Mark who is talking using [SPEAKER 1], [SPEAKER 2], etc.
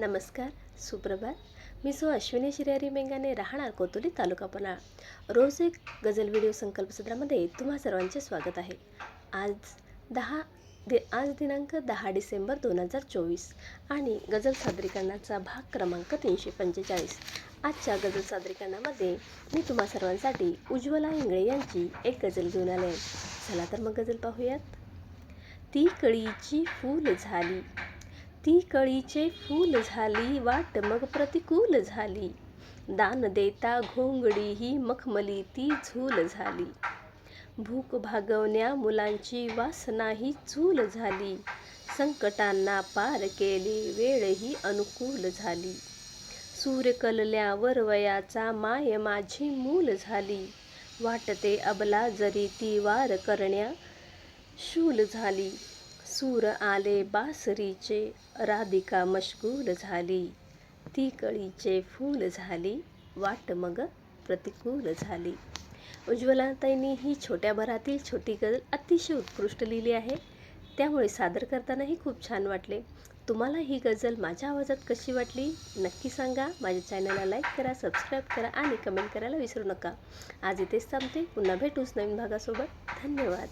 [SPEAKER 1] नमस्कार, सुप्रभात. मी अश्विनी शिर्यारी मेंगाने, राहणार कोतुली, तालुका पन्हाळा. रोज एक गझल व्हिडिओ संकल्पसत्रामध्ये तुम्हा सर्वांचे स्वागत आहे. आज दिनांक 10 डिसेंबर 2024 आणि गझल सादरीकरणाचा भाग क्रमांक 345. आजच्या गझल सादरीकरणामध्ये मी तुम्हा सर्वांसाठी उज्ज्वला इंगळे यांची एक गझल घेऊन आले आहे. चला तर मग गझल पाहूयात. ती कळीची फूल झाली, ती कळीचे फूल झाली, वाट मग प्रतिकूल झाली. दान देता घोंगडी ही मखमली ती झूल झाली. भूक भागवण्या मुलांची वासना ही चूल झाली. संकटांना पार केले वेळ ही अनुकूल झाली. सूर्य कलल्यावर वयाचा माय माझी मूल झाली. वाटते अबला जरी ती वार करण्या शूल झाली. सूर आले बासरीचे, राधिका मशगूल झाली. ती कळीचे फूल झाली, वाट मग प्रतिकूल झाली. उज्ज्वलाताईंनी ही छोट्या भरातील छोटी गझल अतिशय उत्कृष्ट लिहिली आहे, त्यामुळे सादर करतानाही खूप छान वाटले. तुम्हाला ही गझल माझ्या आवाजात कशी वाटली नक्की सांगा. माझ्या चॅनलला लाईक करा, सबस्क्राईब करा आणि कमेंट करायला विसरू नका. आज इथेच थांबते. पुन्हा भेटूच नवीन भागासोबत. धन्यवाद.